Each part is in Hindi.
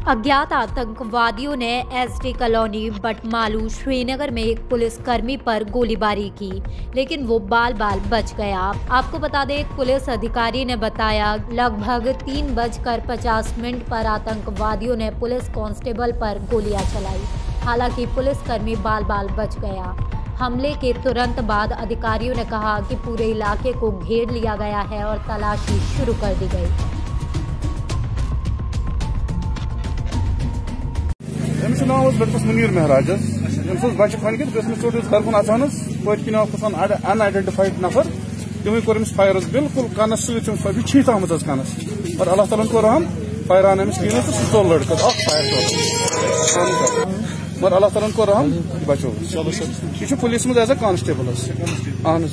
अज्ञात आतंकवादियों ने एसडी कॉलोनी बटमालू श्रीनगर में एक पुलिसकर्मी पर गोलीबारी की, लेकिन वो बाल बाल बच गया। आपको बता दें, एक पुलिस अधिकारी ने बताया लगभग 3:50 पर आतंकवादियों ने पुलिस कांस्टेबल पर गोलियां चलाई। हालांकि पुलिसकर्मी बाल बाल बच गया। हमले के तुरंत बाद अधिकारियों ने कहा कि पूरे इलाके को घेर लिया गया है और तलाशी शुरू कर दी गई। अमिस नाम लड़कस मुनीर महराज बच्चे खनित कलकुन अचान पन खसान अनआइडेंटिफाइड नफर तमें कोर फायर बिल्कुल कनस शीत आम कनस और अल्लाह ताला को रहम फायर आन अमिस तीन तो सह चल लड़कस फायर मगर अल्लाह ताला को रहम बचो यह पुलिस मज as a constable on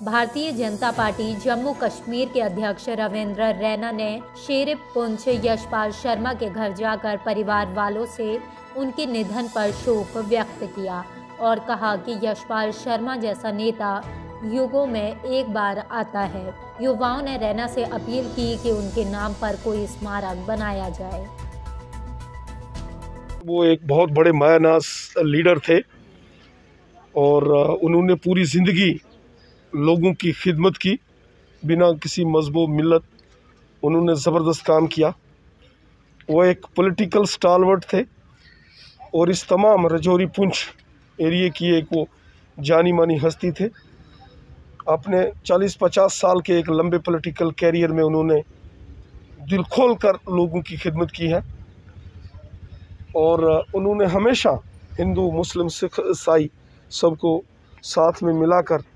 Bharatiya Janata party Jammu Kashmir के अध्यक्ष रविंद्र रैना ने शेर पुंछ यशपाल शर्मा के घर जाकर परिवार वालों से उनके निधन पर शोक व्यक्त किया और कहा कि यशपाल शर्मा जैसा नेता युगों में एक बार आता है। युवाओं ने रैना से अपील की कि उनके नाम पर कोई स्मारक बनाया जाए। वो एक बहुत बड़े मायानास लीडर थे और उन्होंने पूरी ज़िंदगी लोगों की खिदमत की, बिना किसी मजहब मिल्लत उन्होंने ज़बरदस्त काम किया। वो एक पॉलिटिकल स्टालवर्ट थे और इस तमाम रजौरी पुंछ एरिए की एक वो जानी मानी हस्ती थे। अपने 40-50 साल के एक लंबे पॉलिटिकल कैरियर में उन्होंने दिल खोल कर लोगों की खिदमत की है और उन्होंने हमेशा हिंदू, मुस्लिम, सिख, ईसाई सबको साथ में मिलाकर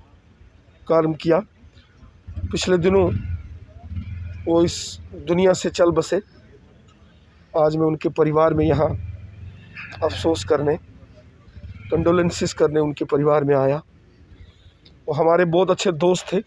कार्य किया। पिछले दिनों वो इस दुनिया से चल बसे। आज मैं उनके परिवार में यहाँ अफसोस करने, कंडोलेंसेस करने उनके परिवार में आया। वो हमारे बहुत अच्छे दोस्त थे।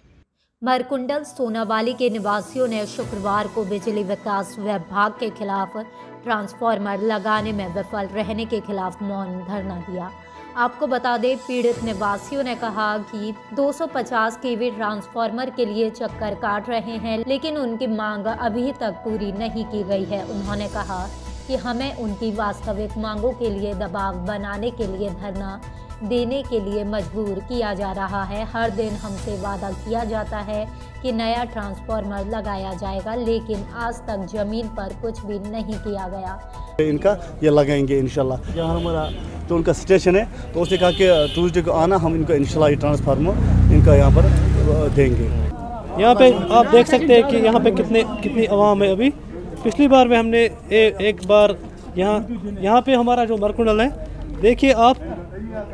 मरकुंडल सोनावाली के निवासियों ने शुक्रवार को बिजली विकास विभाग के खिलाफ ट्रांसफार्मर लगाने में विफल रहने के खिलाफ मौन धरना दिया। आपको बता दें, पीड़ित निवासियों ने कहा कि 250 केवी ट्रांसफार्मर के लिए चक्कर काट रहे हैं, लेकिन उनकी मांग अभी तक पूरी नहीं की गई है। उन्होंने कहा कि हमें उनकी वास्तविक मांगों के लिए दबाव बनाने के लिए धरना देने के लिए मजबूर किया जा रहा है। हर दिन हमसे वादा किया जाता है कि नया ट्रांसफार्मर लगाया जाएगा, लेकिन आज तक जमीन पर कुछ भी नहीं किया गया। इनका ये लगाएंगे इंशाल्लाह। यहाँ हमारा तो उनका स्टेशन है, तो उसने कहा कि ट्यूसडे को आना, हम इनको इंशाल्लाह ये ट्रांसफार्मर इनका यहाँ पर देंगे। यहाँ पे आप देख सकते हैं कि यहाँ पे कितनी आवाम है। अभी पिछली बार में हमने एक बार यहाँ पे हमारा जो मरकुंडल है, देखिए आप,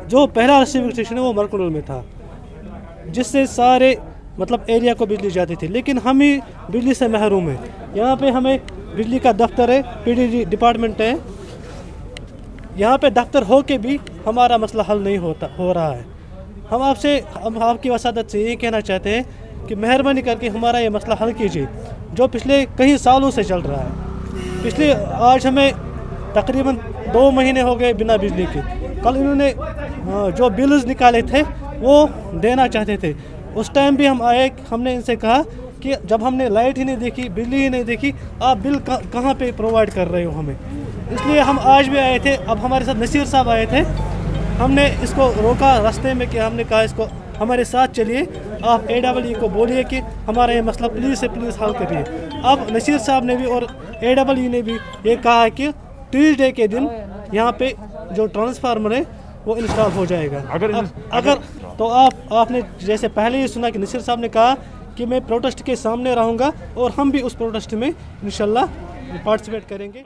जो पहला रिसीविंग स्टेशन है वो मरकुंडल में था, जिससे सारे मतलब एरिया को बिजली जाती थी, लेकिन हम ही बिजली से महरूम है। यहाँ पे हमें बिजली का दफ्तर है, पीडीडी डिपार्टमेंट है, यहाँ पे दफ्तर हो के भी हमारा मसला हल नहीं हो रहा है। हम आपकी वसादत से ये कहना चाहते हैं कि मेहरबानी करके हमारा ये मसला हल कीजिए, जो पिछले कई सालों से चल रहा है। आज हमें तकरीबन 2 महीने हो गए बिना बिजली के। कल इन्होंने जो बिल्स निकाले थे वो देना चाहते थे। उस टाइम भी हम आए, हमने इनसे कहा कि जब हमने लाइट ही नहीं देखी, बिजली ही नहीं देखी, आप बिल कहाँ पे प्रोवाइड कर रहे हो हमें। इसलिए हम आज भी आए थे। अब हमारे साथ नसीर साहब आए थे, हमने इसको रोका रास्ते में कि हमने कहा इसको हमारे साथ चलिए, आप AEE को बोलिए कि हमारा ये मसला प्लीज़ से प्लीज़ हल करिए। अब नसीर साहब ने भी और AEE ने भी ये कहा है कि ट्यूसडे के दिन यहाँ पे जो ट्रांसफार्मर है वो इंस्टॉल हो जाएगा। अगर तो आपने जैसे पहले ही सुना कि नसीर साहब ने कहा कि मैं प्रोटेस्ट के सामने रहूँगा और हम भी उस प्रोटेस्ट में इंशाल्लाह पार्टिसिपेट करेंगे।